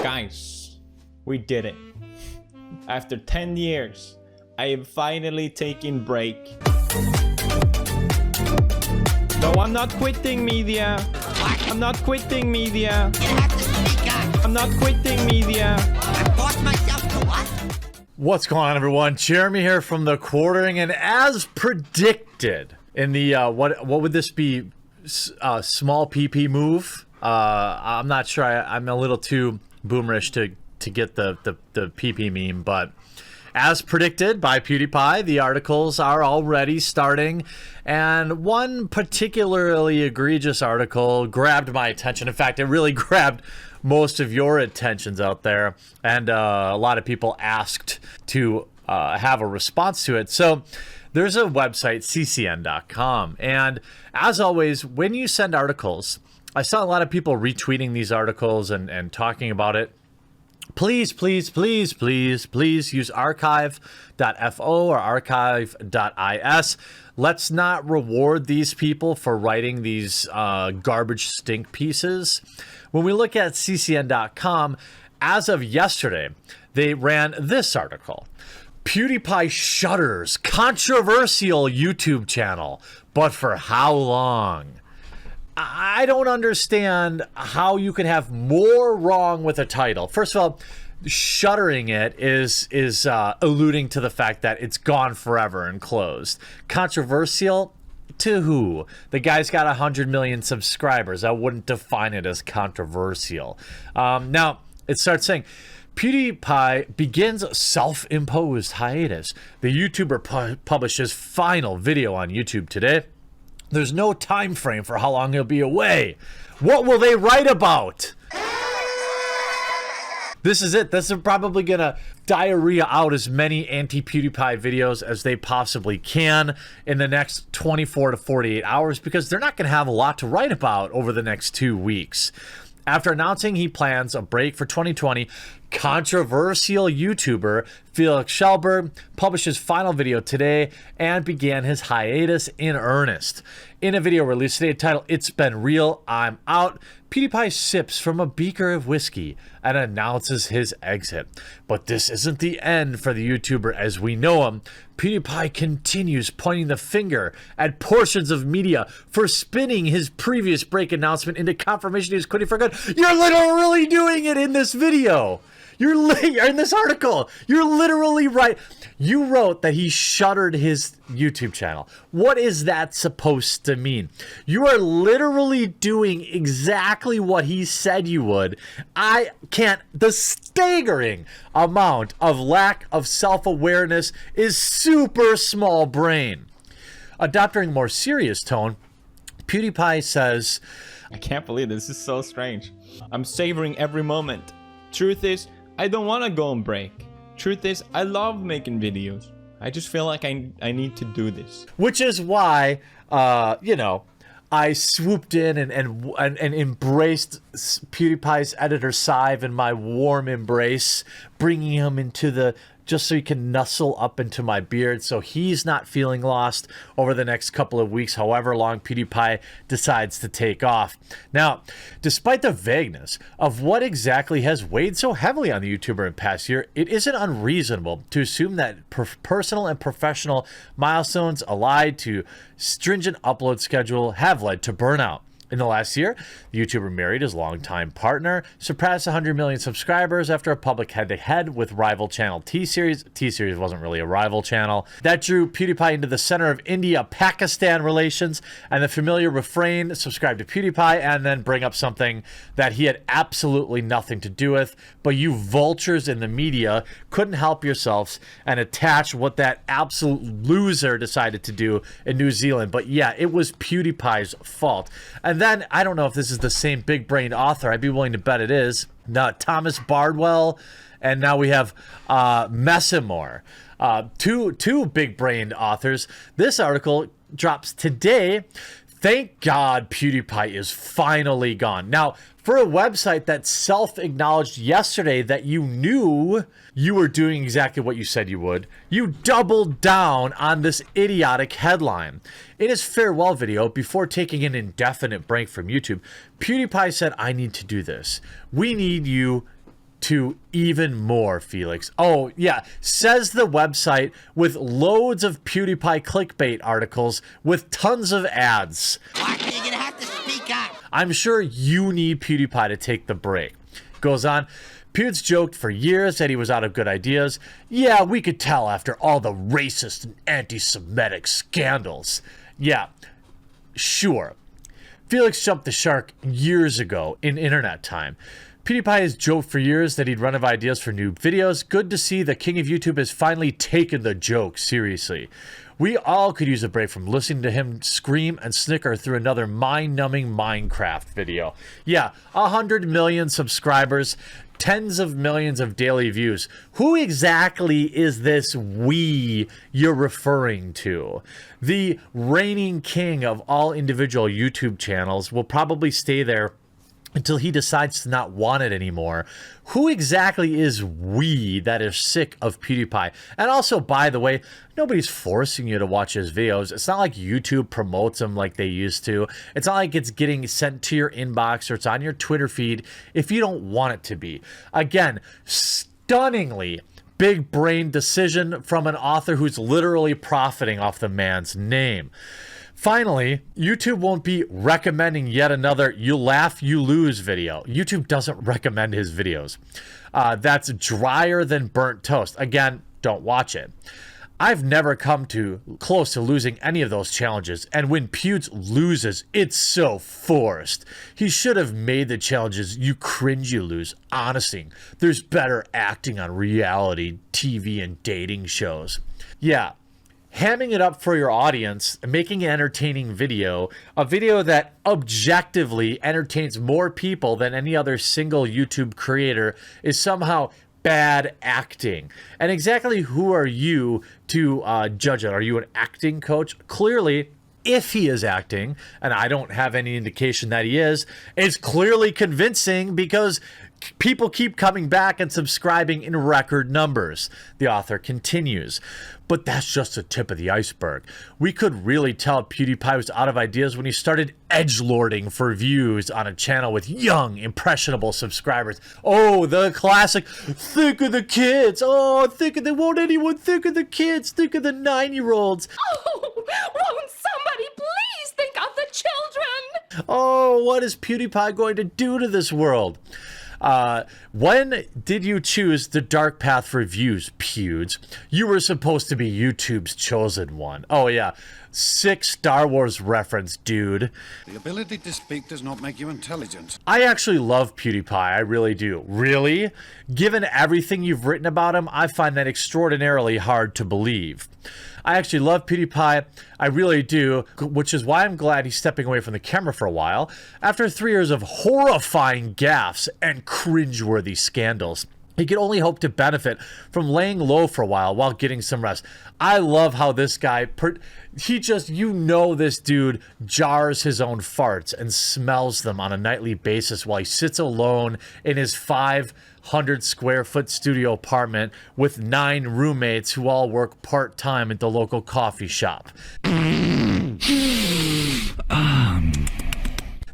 Guys, we did it. After 10 years, I have finally taken break. No, I'm not quitting media. I'm not quitting media. I'm not quitting media. I forced myself to what? What's going on, everyone? Jeremy here from the Quartering, and as predicted in the what would this be? Small PP move. I'm not sure. I'm a little too boomerish to get the PP meme, but as predicted by PewDiePie, the articles are already starting, and one particularly egregious article grabbed my attention. In fact, it really grabbed most of your attentions out there, and a lot of people asked to have a response to it. So there's a website, ccn.com, and as always, when you send articles, I saw a lot of people retweeting these articles and talking about it. Please, please, please, please, please use archive.fo or archive.is. Let's not reward these people for writing these garbage stink pieces. When we look at ccn.com, as of yesterday, they ran this article. PewDiePie shutters controversial YouTube channel, but for how long? I don't understand how you can have more wrong with a title. First of all, shuttering it is alluding to the fact that it's gone forever and closed. Controversial to who? The guy's got 100 million subscribers. I wouldn't define it as controversial. Now, it starts saying, PewDiePie begins self-imposed hiatus. The YouTuber published his final video on YouTube today. There's no time frame for how long he'll be away. What will they write about? This is it. This is probably gonna diarrhea out as many anti-PewDiePie videos as they possibly can in the next 24 to 48 hours because they're not gonna have a lot to write about over the next 2 weeks. After announcing he plans a break for 2020, controversial YouTuber Felix Schellberg published his final video today and began his hiatus in earnest. In a video released today titled, "It's Been Real, I'm Out," PewDiePie sips from a beaker of whiskey and announces his exit. But this isn't the end for the YouTuber as we know him. PewDiePie continues pointing the finger at portions of media for spinning his previous break announcement into confirmation he was quitting for good. You're literally doing it in this video. You're in this article. You're literally right. You wrote that he shuttered his YouTube channel. What is that supposed to mean? You are literally doing exactly what he said you would. I can't. The staggering amount of lack of self-awareness is super small brain. Adopting a more serious tone, PewDiePie says, I can't believe this is so strange. I'm savoring every moment. Truth is, I don't want to go on break. Truth is, I love making videos. I just feel like I need to do this. Which is why, I swooped in and embraced PewDiePie's editor Sive in my warm embrace, bringing him into just so he can nuzzle up into my beard so he's not feeling lost over the next couple of weeks, however long PewDiePie decides to take off. Now, despite the vagueness of what exactly has weighed so heavily on the YouTuber in past year, it isn't unreasonable to assume that personal and professional milestones allied to stringent upload schedule have led to burnout. In the last year, the YouTuber married his longtime partner, surpassed 100 million subscribers after a public head-to-head with rival channel T-Series. T-Series wasn't really a rival channel. That drew PewDiePie into the center of India-Pakistan relations, and the familiar refrain, subscribe to PewDiePie, and then bring up something that he had absolutely nothing to do with, but you vultures in the media couldn't help yourselves and attach what that absolute loser decided to do in New Zealand. But yeah, it was PewDiePie's fault. And then, I don't know if this is the same big-brained author. I'd be willing to bet it is. Thomas Bardwell, and now we have Messamore. Two big-brained authors. This article drops today. Thank God PewDiePie is finally gone. Now, for a website that self-acknowledged yesterday that you knew you were doing exactly what you said you would, you doubled down on this idiotic headline. In his farewell video, before taking an indefinite break from YouTube, PewDiePie said, I need to do this. We need you to even more, Felix. Oh, yeah, says the website with loads of PewDiePie clickbait articles with tons of ads. What? You're gonna have to speak up. I'm sure you need PewDiePie to take the break. Goes on, Pewds joked for years that he was out of good ideas. Yeah, we could tell after all the racist and anti-Semitic scandals. Yeah, sure. Felix jumped the shark years ago in internet time. PewDiePie has joked for years that he'd run out of ideas for new videos. Good to see the king of YouTube has finally taken the joke seriously. We all could use a break from listening to him scream and snicker through another mind-numbing Minecraft video. Yeah, 100 million subscribers, tens of millions of daily views. Who exactly is this we you're referring to? The reigning king of all individual YouTube channels will probably stay there until he decides to not want it anymore. Who exactly is we that is sick of PewDiePie? And also, by the way, nobody's forcing you to watch his videos. It's not like YouTube promotes them like they used to. It's not like it's getting sent to your inbox or it's on your Twitter feed if you don't want it to be. Again, stunningly big brain decision from an author who's literally profiting off the man's name. Finally, YouTube won't be recommending yet another you laugh, you lose video. YouTube doesn't recommend his videos. That's drier than burnt toast. Again, don't watch it. I've never come close to losing any of those challenges, and when Pewds loses, it's so forced. He should have made the challenges you cringe you lose. Honestly, there's better acting on reality TV and dating shows. Yeah. Hamming it up for your audience, making an entertaining video, a video that objectively entertains more people than any other single YouTube creator, is somehow bad acting. And exactly who are you to judge it? Are you an acting coach? Clearly, if he is acting, and I don't have any indication that he is, it's clearly convincing because people keep coming back and subscribing in record numbers. The author continues. But that's just the tip of the iceberg. We could really tell PewDiePie was out of ideas when he started edgelording for views on a channel with young, impressionable subscribers. Oh, the classic, think of the kids. Oh, won't anyone think of the kids? Think of the 9-year-olds. Oh, won't somebody please think of the children? Oh, what is PewDiePie going to do to this world? When did you choose the dark path for views, Pewds? You were supposed to be YouTube's chosen one. Oh yeah, sick Star Wars reference, dude. The ability to speak does not make you intelligent. I actually love PewDiePie, I really do. Really? Given everything you've written about him, I find that extraordinarily hard to believe. I actually love PewDiePie, I really do, which is why I'm glad he's stepping away from the camera for a while, after 3 years of horrifying gaffes and cringeworthy scandals. He could only hope to benefit from laying low for a while getting some rest. I love how this guy, this dude jars his own farts and smells them on a nightly basis while he sits alone in his 500 square foot studio apartment with 9 roommates who all work part-time at the local coffee shop.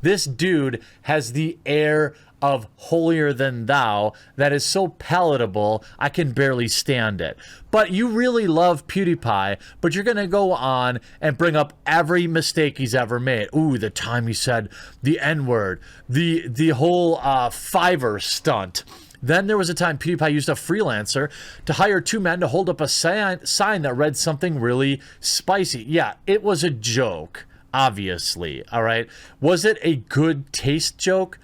This dude has the air of holier than thou that is so palatable I can barely stand it. But you really love PewDiePie, but you're gonna go on and bring up every mistake he's ever made. Ooh, the time he said the N-word, the whole Fiverr stunt. Then there was a time PewDiePie used a freelancer to hire 2 men to hold up a sign that read something really spicy. Yeah, it was a joke, obviously, all right? Was it a good taste joke?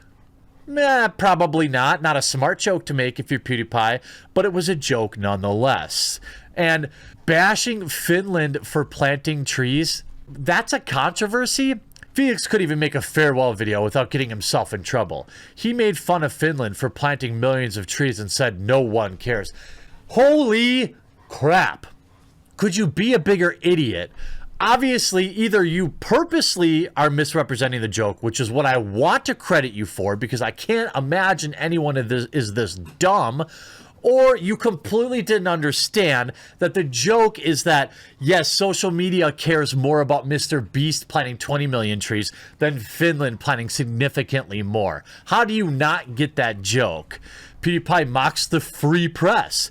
Probably not. Not a smart joke to make if you're PewDiePie, but it was a joke nonetheless. And bashing Finland for planting trees, that's a controversy? Felix could even make a farewell video without getting himself in trouble. He made fun of Finland for planting millions of trees and said no one cares. Holy crap. Could you be a bigger idiot? Obviously, either you purposely are misrepresenting the joke, which is what I want to credit you for because I can't imagine anyone is this dumb, or you completely didn't understand that the joke is that, yes, social media cares more about Mr. Beast planting 20 million trees than Finland planting significantly more. How do you not get that joke? PewDiePie mocks the free press.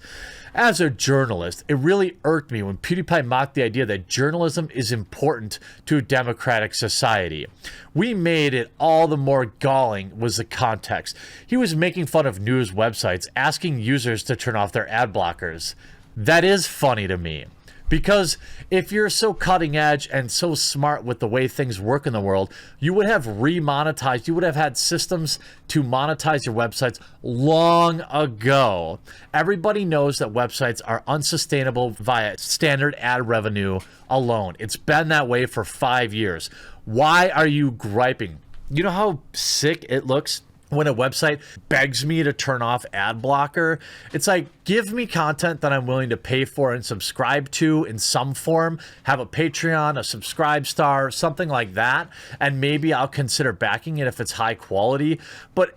As a journalist, it really irked me when PewDiePie mocked the idea that journalism is important to a democratic society. We made it all the more galling was the context. He was making fun of news websites, asking users to turn off their ad blockers. That is funny to me. Because if you're so cutting edge and so smart with the way things work in the world, you would have remonetized, you would have had systems to monetize your websites long ago. Everybody knows that websites are unsustainable via standard ad revenue alone. It's been that way for 5 years. Why are you griping? You know how sick it looks when a website begs me to turn off ad blocker? It's like, give me content that I'm willing to pay for and subscribe to in some form, have a Patreon, a subscribe star, something like that, and maybe I'll consider backing it if it's high quality. But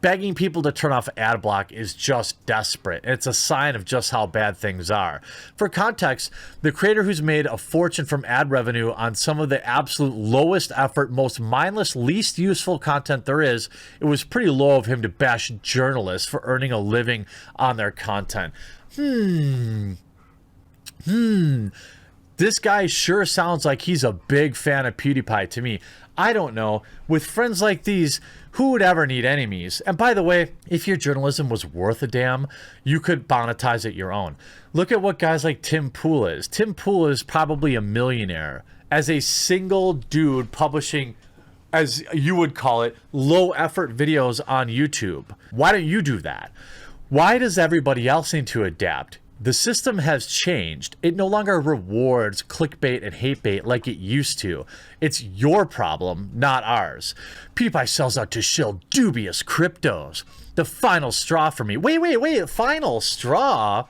begging people to turn off ad block is just desperate. It's a sign of just how bad things are. For context, the creator who's made a fortune from ad revenue on some of the absolute lowest effort, most mindless, least useful content there is, it was pretty low of him to bash journalists for earning a living on their content. This guy sure sounds like he's a big fan of PewDiePie to me. I don't know. With friends like these, who would ever need enemies? And by the way, if your journalism was worth a damn, you could monetize it your own. Look at what guys like Tim Pool is. Tim Pool is probably a millionaire as a single dude publishing, as you would call it, low effort videos on YouTube. Why don't you do that? Why does everybody else need to adapt? The system has changed. It no longer rewards clickbait and hatebait like it used to. It's your problem, not ours. PewDiePie sells out to shill dubious cryptos. The final straw for me. Wait, final straw?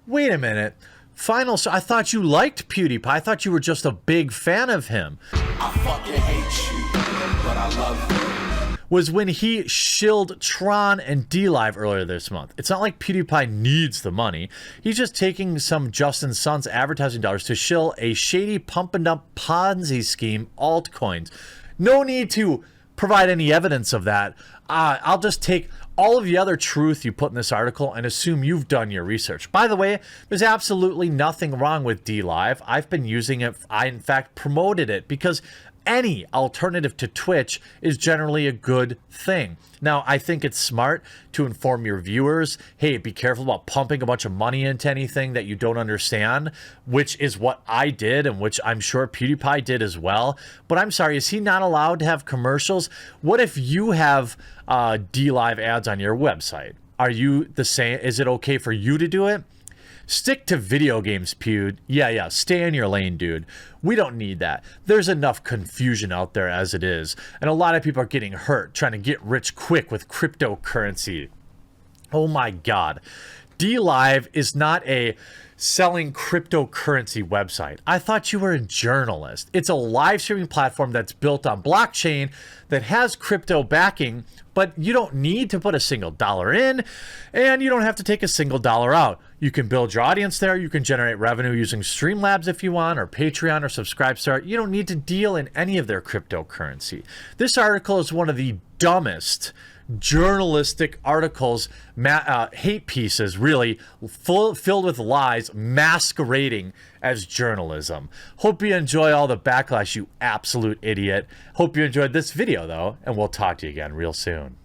Wait a minute. Final straw? I thought you liked PewDiePie. I thought you were just a big fan of him. I fucking hate you, but I love you. Was when he shilled Tron and DLive earlier this month. It's not like PewDiePie needs the money. He's just taking some Justin Sun's advertising dollars to shill a shady pump and dump Ponzi scheme altcoins. No need to provide any evidence of that. I'll just take all of the other truth you put in this article and assume you've done your research. By the way, there's absolutely nothing wrong with DLive. I've been using it. I, in fact, promoted it because any alternative to Twitch is generally a good thing. Now, I think it's smart to inform your viewers, hey, be careful about pumping a bunch of money into anything that you don't understand, which is what I did and which I'm sure PewDiePie did as well. But I'm sorry, is he not allowed to have commercials? What if you have DLive ads on your website? Are you the same? Is it okay for you to do it? Stick to video games, Pewd. Yeah, stay in your lane, dude. We don't need that. There's enough confusion out there as it is, and a lot of people are getting hurt trying to get rich quick with cryptocurrency. Oh my God. DLive is not a selling cryptocurrency website. I thought you were a journalist. It's a live streaming platform that's built on blockchain that has crypto backing, but you don't need to put a single dollar in, and you don't have to take a single dollar out. You can build your audience there. You can generate revenue using Streamlabs if you want, or Patreon, or Subscribestar. You don't need to deal in any of their cryptocurrency. This article is one of the dumbest journalistic articles, hate pieces, really, filled with lies, masquerading as journalism. Hope you enjoy all the backlash, you absolute idiot. Hope you enjoyed this video, though, and we'll talk to you again real soon.